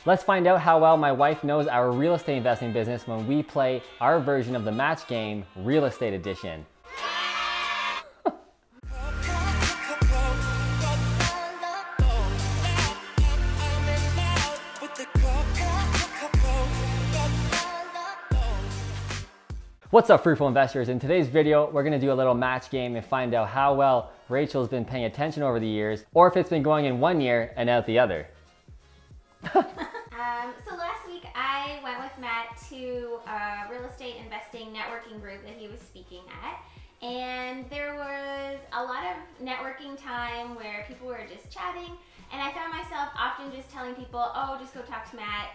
Let's find out how well my wife knows our real estate investing business when we play our version of the match game, Real Estate Edition. What's up, fruitful investors? In today's video, we're gonna do a little match game and find out how well Rachel's been paying attention over the years, or if it's been going in one year and out the other. So last week I went with Matt to a real estate investing networking group that he was speaking at. And there was a lot of networking time where people were just chatting. And I found myself often just telling people, oh, just go talk to Matt.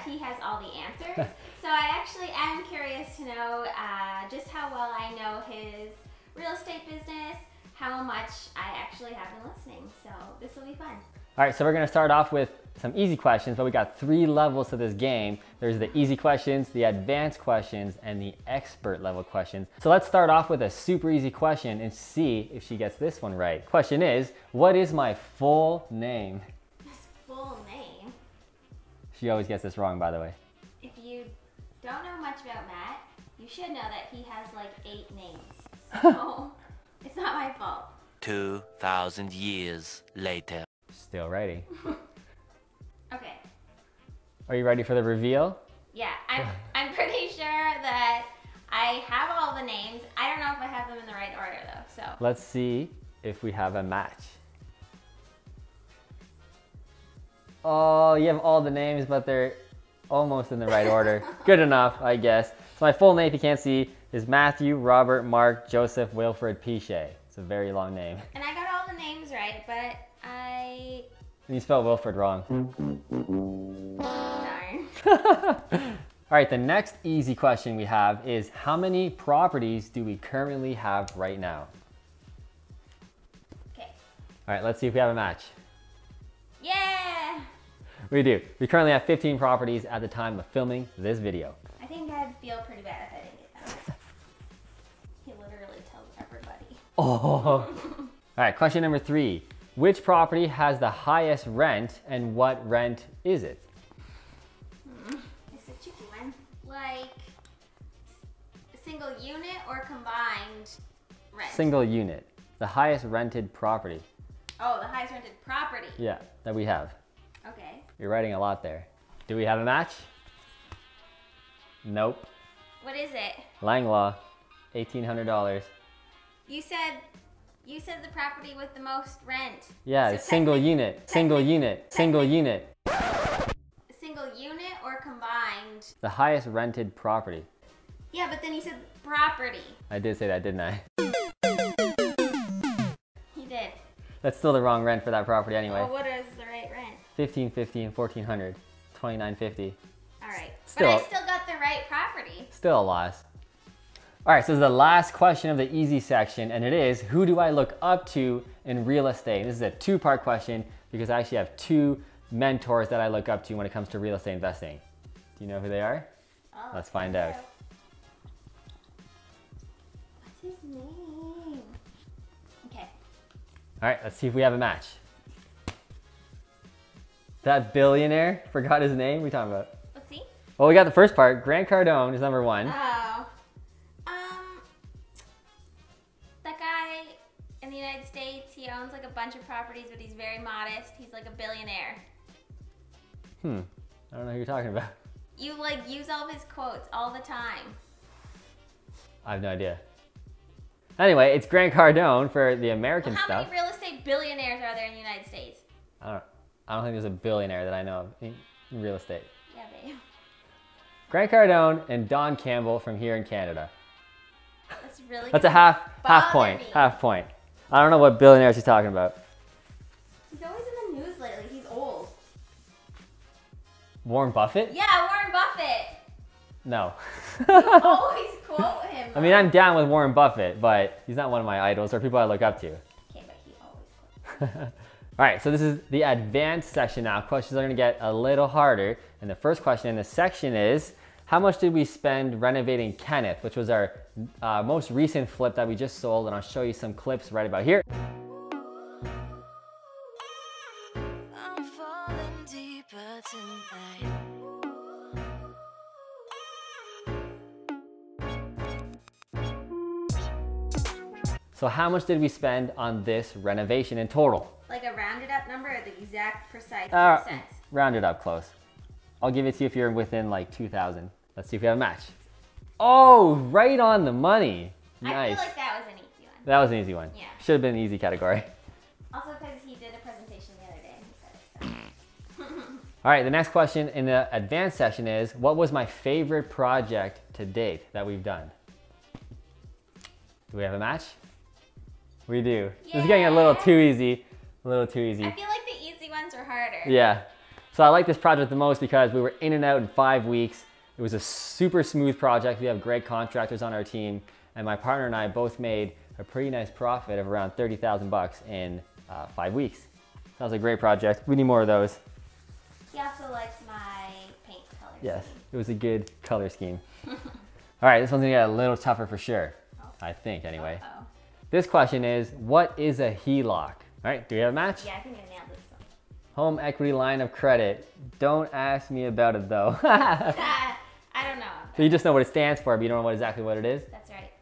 He has all the answers. So I actually am curious to know just how well I know his real estate business, how much I actually have been listening. So this will be fun. All right, so we're gonna start off with some easy questions, but we got 3 levels to this game. There's the easy questions, the advanced questions, and the expert level questions. So let's start off with a super easy question and see if she gets this one right. Question is, what is my full name? His full name? She always gets this wrong, by the way. If you don't know much about Matt, you should know that he has like 8 names. So it's not my fault. 2,000 years later. Still ready. Okay. Are you ready for the reveal? Yeah, I'm pretty sure that I have all the names. I don't know if I have them in the right order though, so. Let's see if we have a match. Oh, you have all the names, but they're almost in the right order. Good enough, I guess. So my full name, if you can't see, is Matthew, Robert, Mark, Joseph, Wilfred, Piche. It's a very long name. And I got all the names right, but And you spelled Wilfred wrong. Darn. All right, the next easy question we have is, how many properties do we currently have right now? Okay. All right, let's see if we have a match. Yeah! We do. We currently have 15 properties at the time of filming this video. I think I'd feel pretty bad if I didn't get that. He literally tells everybody. Oh. All right, question number 3. Which property has the highest rent and what rent is it? It's a tricky one. Like a single unit or combined rent? Single unit. The highest rented property. Oh, the highest rented property. Yeah, that we have. Okay. You're writing a lot there. Do we have a match? Nope. What is it? Langlaw, $1,800. You said the property with the most rent. Yeah, So single unit, single unit, single unit. A single unit or combined? The highest rented property. Yeah, but then you said property. I did say that, didn't I? He did. That's still the wrong rent for that property anyway. Oh, what is the right rent? $1,550 and $1,400. $2,950. All right. Still- But I still got the right property. Still a loss. All right, so this is the last question of the easy section, and it is, who do I look up to in real estate? This is a 2-part question because I actually have 2 mentors that I look up to when it comes to real estate investing. Do you know who they are? Oh, Let's find out. What's his name? Okay. All right, let's see if we have a match. That billionaire, forgot his name, what are we talking about? Let's see. Well, we got the first part. Grant Cardone is number 1. Oh. That guy in the United States, he owns like a bunch of properties, but he's very modest. He's like a billionaire. I don't know who you're talking about. You like use all of his quotes all the time. I have no idea. Anyway, it's Grant Cardone for the American Well, how stuff. many real estate billionaires are there in the United States? I don't think there's a billionaire that I know of in real estate. Yeah, babe. Grant Cardone and Don Campbell from here in Canada. That's really That's a half point. Half point. I don't know what billionaire she's talking about. He's always in the news lately. He's old. Warren Buffett? Yeah, Warren Buffett. No. You always quote him. I mean, I'm down with Warren Buffett, but he's not one of my idols or people I look up to. Okay, but he always quotes. All right, so this is the advanced section now. Questions are gonna get a little harder. And the first question in this section is, how much did we spend renovating Kenneth, which was our most recent flip that we just sold, and I'll show you some clips right about here. I'm falling deeper tonight. So how much did we spend on this renovation in total? Like a rounded up number or the exact precise cents? Round it up close. I'll give it to you if you're within like 2,000. Let's see if we have a match. Oh, right on the money. Nice. I feel like that was an easy one. That was an easy one. Yeah. Should have been an easy category. Also because he did a presentation the other day and he said it. So. All right, the next question in the advanced session is, what was my favorite project to date that we've done? Do we have a match? We do. Yeah. This is getting a little too easy. A little too easy. I feel like the easy ones are harder. Yeah. So I like this project the most because we were in and out in 5 weeks. It was a super smooth project. We have great contractors on our team, and my partner and I both made a pretty nice profit of around 30,000 bucks in 5 weeks. That was a great project. We need more of those. He also likes my paint color Yes, scheme. it was a good color scheme. All right, this one's gonna get a little tougher for sure. Oh. I think anyway. Uh-oh. This question is, what is a HELOC? All right, do we have a match? Yeah, I think I nailed this one. Home equity line of credit. Don't ask me about it though. I don't know. So you just know what it stands for, but you don't know exactly what it is? That's right.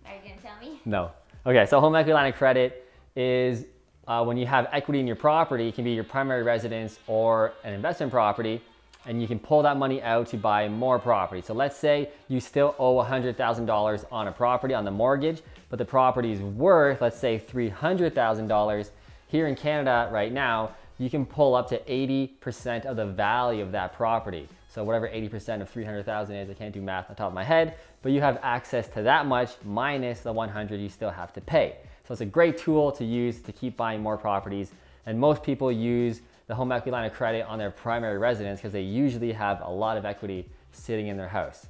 Are you gonna tell me? No. Okay, so home equity line of credit is when you have equity in your property. It can be your primary residence or an investment property, and you can pull that money out to buy more property. So let's say you still owe $100,000 on a property on the mortgage, but the property is worth, let's say $300,000. Here in Canada right now, you can pull up to 80% of the value of that property. So whatever 80% of 300,000 is, I can't do math on top of my head, but you have access to that much minus the 100 you still have to pay. So it's a great tool to use to keep buying more properties. And most people use the home equity line of credit on their primary residence because they usually have a lot of equity sitting in their house.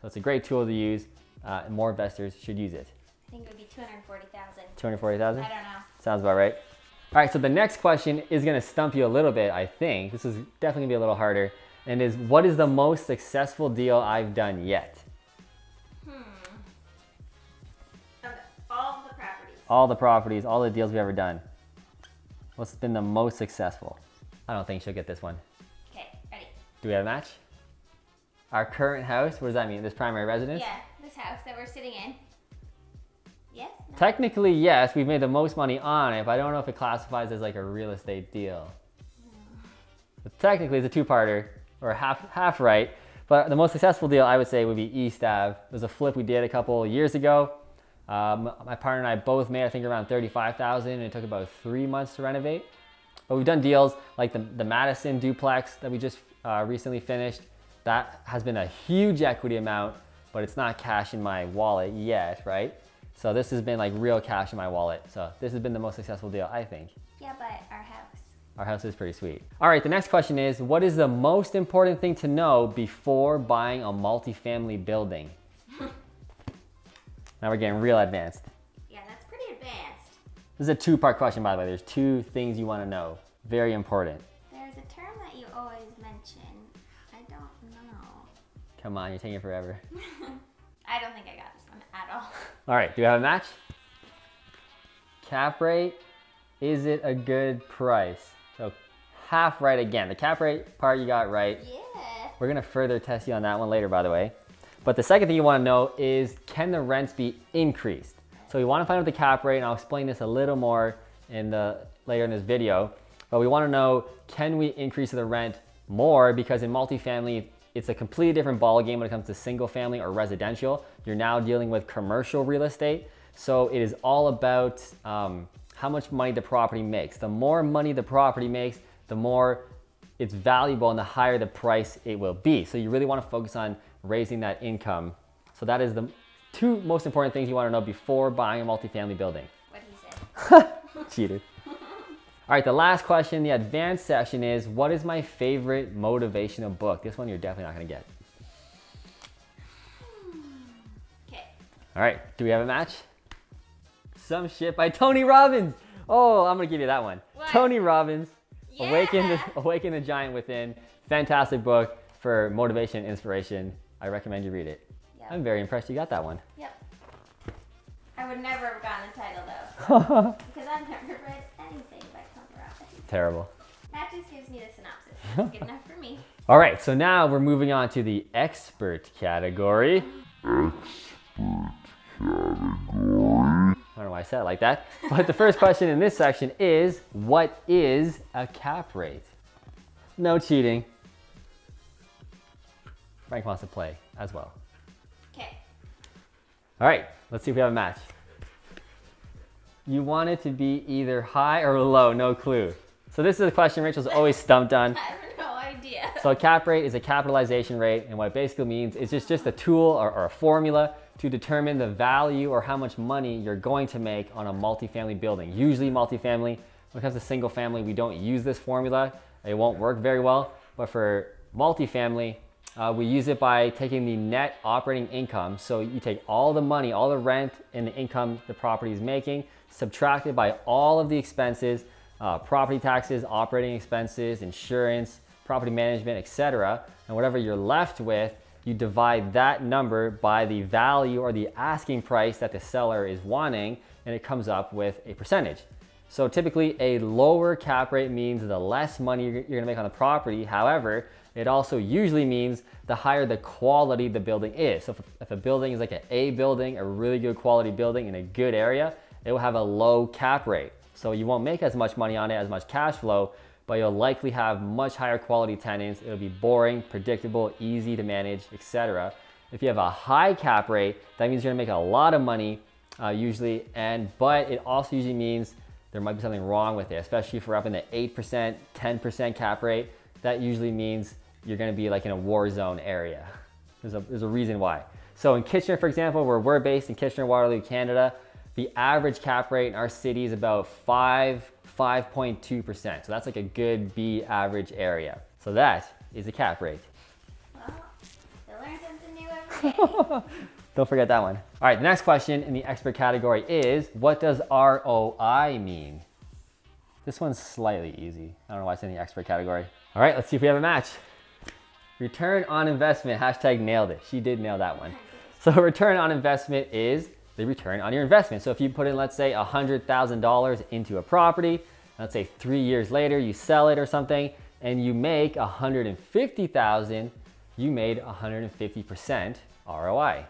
So it's a great tool to use, and more investors should use it. I think it would be 240,000. 240,000? I don't know. Sounds about right. All right, so the next question is gonna stump you a little bit, I think. This is definitely gonna be a little harder, and is, what is the most successful deal I've done yet? All the properties. All the properties, all the deals we've ever done. What's been the most successful? I don't think she'll get this one. Okay, ready? Do we have a match? Our current house, what does that mean? This primary residence? Yeah, this house that we're sitting in. Yes? No? Technically, yes, we've made the most money on it, but I don't know if it classifies as like a real estate deal. But technically, it's a two-parter, or half right. But the most successful deal, I would say, would be East Ave. It was a flip we did a couple years ago. My partner and I both made, I think, around 35,000, and it took about 3 months to renovate. But we've done deals like the Madison duplex that we just recently finished. That has been a huge equity amount, but it's not cash in my wallet yet, right? So this has been like real cash in my wallet. So this has been the most successful deal, I think. Yeah, but our house. Our house is pretty sweet. All right, the next question is, what is the most important thing to know before buying a multifamily building? Now we're getting real advanced. Yeah, that's pretty advanced. This is a two-part question, by the way. There's 2 things you want to know. Very important. There's a term that you always mention. I don't know. Come on, you're taking forever. I don't think I got this one at all. All right, do we have a match? Cap rate, is it a good price? So half right again. The cap rate part you got right. Yeah. We're gonna further test you on that one later, by the way. But the second thing you wanna know is, can the rents be increased? So we wanna find out the cap rate, and I'll explain this a little more later in this video. But we wanna know, can we increase the rent more? Because in multifamily, it's a completely different ballgame when it comes to single family or residential. You're now dealing with commercial real estate. So it is all about how much money the property makes. The more money the property makes, the more it's valuable and the higher the price it will be. So you really want to focus on raising that income. So that is the 2 most important things you want to know before buying a multifamily building. What he said. Cheated. All right, the last question, the advanced section is, what is my favorite motivational book? This one you're definitely not gonna get. Okay. All right, do we have a match? Some Shit by Tony Robbins. Oh, I'm gonna give you that one. What? Tony Robbins, Yeah. Awaken the Giant Within. Fantastic book for motivation and inspiration. I recommend you read it. Yep. I'm very impressed you got that one. Yep. I would never have gotten the title though. Because I've never read anything by Tony Robbins. Terrible. That just gives me the synopsis. That's good enough for me. All right, so now we're moving on to the expert category. I don't know why I said it like that. But the first question in this section is, what is a cap rate? No cheating. Frank wants to play as well. Okay. All right, let's see if we have a match. You want it to be either high or low, no clue. So this is a question Rachel's always stumped on. I have no idea. So a cap rate is a capitalization rate, and what it basically means is it's just a tool or a formula to determine the value or how much money you're going to make on a multifamily building. Usually multifamily. When it comes to single family, we don't use this formula. It won't work very well. But for multifamily, we use it by taking the net operating income. So you take all the money, all the rent and the income the property is making, subtracted by all of the expenses, property taxes, operating expenses, insurance, property management, etc. And whatever you're left with, you divide that number by the value or the asking price that the seller is wanting, and it comes up with a percentage. So typically a lower cap rate means the less money you're gonna make on the property. However, it also usually means the higher the quality the building is. So if a building is like an A building, a really good quality building in a good area, it will have a low cap rate. So you won't make as much money on it, as much cash flow, but you'll likely have much higher quality tenants. It'll be boring, predictable, easy to manage, etc. If you have a high cap rate, that means you're gonna make a lot of money usually, but it also usually means there might be something wrong with it, especially if we're up in the 8%, 10% cap rate. That usually means you're gonna be like in a war zone area. There's a reason why. So in Kitchener, for example, where we're based in Kitchener-Waterloo, Canada, the average cap rate in our city is about 5.2%. So that's like a good B average area. So that is a cap rate. Well, I learn something new every day. Don't forget that one. All right, the next question in the expert category is, what does ROI mean? This one's slightly easy. I don't know why it's in the expert category. All right, let's see if we have a match. Return on investment, hashtag nailed it. She did nail that one. So return on investment is the return on your investment. So if you put in, let's say $100,000 into a property, let's say 3 years later, you sell it or something, and you make $150,000, you made 150% ROI. Wow.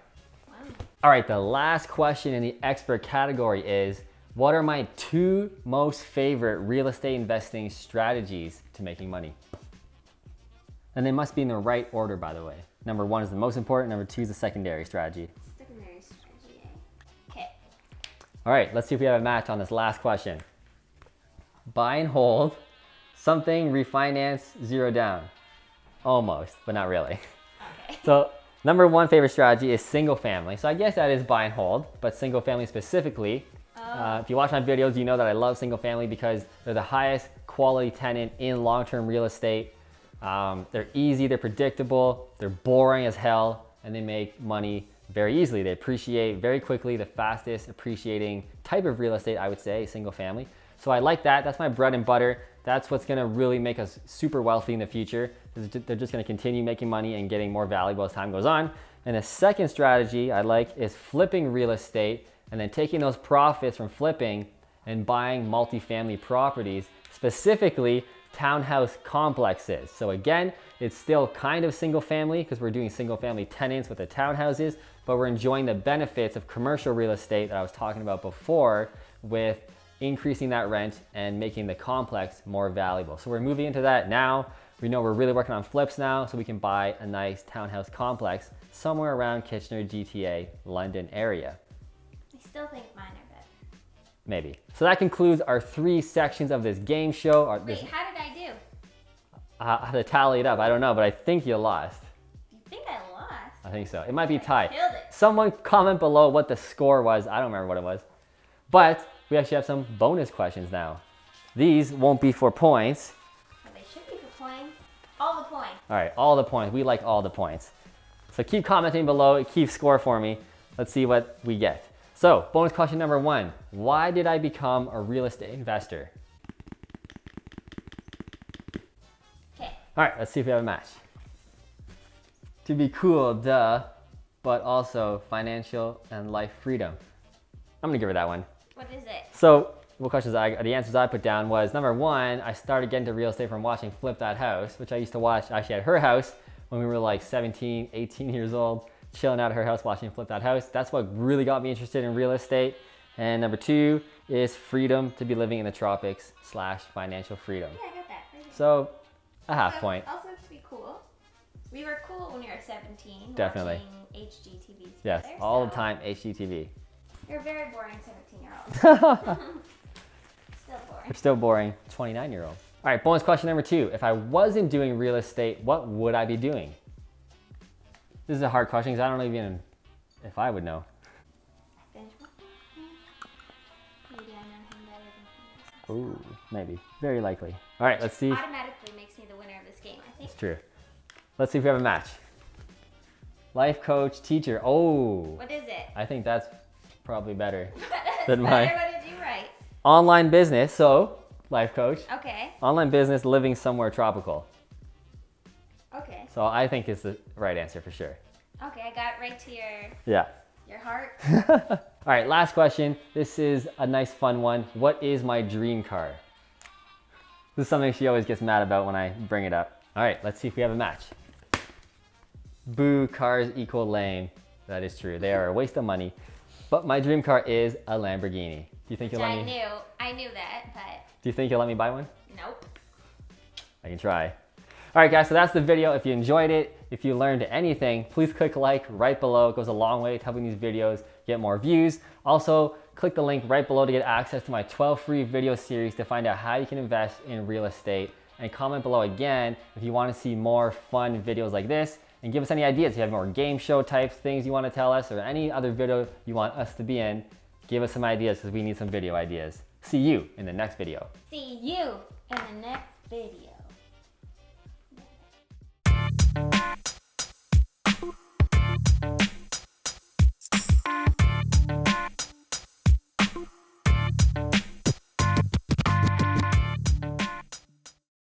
All right, the last question in the expert category is, what are my 2 most favorite real estate investing strategies to making money? And they must be in the right order, by the way. Number 1 is the most important, number 2 is the secondary strategy. Secondary strategy, eh? Okay. All right, let's see if we have a match on this last question. Buy and hold, something, refinance, 0 down. Almost, but not really. Okay. So number 1 favorite strategy is single family. So I guess that is buy and hold, but single family specifically. If you watch my videos, you know that I love single family because they're the highest quality tenant in long-term real estate. They're easy, they're predictable, they're boring as hell, and they make money very easily. They appreciate very quickly, the fastest appreciating type of real estate, I would say, single family. So I like that. That's my bread and butter. That's what's gonna really make us super wealthy in the future. They're just gonna continue making money and getting more valuable as time goes on. And the second strategy I like is flipping real estate and then taking those profits from flipping and buying multifamily properties, specifically townhouse complexes. So again, it's still kind of single family because we're doing single family tenants with the townhouses, but we're enjoying the benefits of commercial real estate that I was talking about before with increasing that rent and making the complex more valuable. So we're moving into that now. We know we're really working on flips now, so we can buy a nice townhouse complex somewhere around Kitchener, GTA, London area. I still think mine are better. Maybe. So that concludes our 3 sections of this game show. Wait, how did I do? I have to tally it up. I don't know, but I think you lost. You think I lost? I think so. It might be tied. Killed it. Someone comment below what the score was. I don't remember what it was. But we actually have some bonus questions now. These won't be for points. But they should be for points. All the points. All right, all the points. We like all the points. So keep commenting below. Keep score for me. Let's see what we get. So bonus question number 1. Why did I become a real estate investor? Okay. All right, let's see if we have a match. To be cool, duh, but also financial and life freedom. I'm gonna give her that one. What is it? So what questions the answers I put down was number 1, I started getting into real estate from watching Flip That House, which I used to watch actually at her house when we were like 17, 18 years old, chilling out at her house watching Flip That House. That's what really got me interested in real estate. And number 2 is freedom to be living in the tropics / financial freedom. Yeah, I got that. Right. So a half point. Also to be cool. We were cool when we were 17. Definitely. Watching HGTV Yes, together, all the time HGTV. You're a very boring 17-year-old. Still boring. We're still boring 29-year-old. All right, bonus question number 2. If I wasn't doing real estate, what would I be doing? This is a hard question because I don't even if I would know. Maybe I know him better than him. Ooh, maybe. Very likely. All right, let's see. Automatically makes me the winner of this game, I think. It's true. Let's see if we have a match. Life coach, teacher. Oh. What is it? I think that's probably better That's than better. mine. What did you write? Online business, so life coach. Okay. Online business, living somewhere tropical. Okay. So I think it's the right answer for sure. Okay, I got right to Yeah. your heart. All right, last question. This is a nice fun one. What is my dream car? This is something she always gets mad about when I bring it up. All right, let's see if we have a match. Boo, cars equal lame. That is true. They are a waste of money. But my dream car is a Lamborghini. Do you think you'll let me? I knew that, but Do you think you'll let me buy one? nope. I can try. All right, guys, so that's the video. If you enjoyed it, if you learned anything, please click like right below. It goes a long way to helping these videos get more views. Also, click the link right below to get access to my 12 free video series to find out how you can invest in real estate. And comment below again if you want to see more fun videos like this. And give us any ideas. If you have more game show types, things you want to tell us, or any other video you want us to be in, give us some ideas because we need some video ideas. See you in the next video. See you in the next video.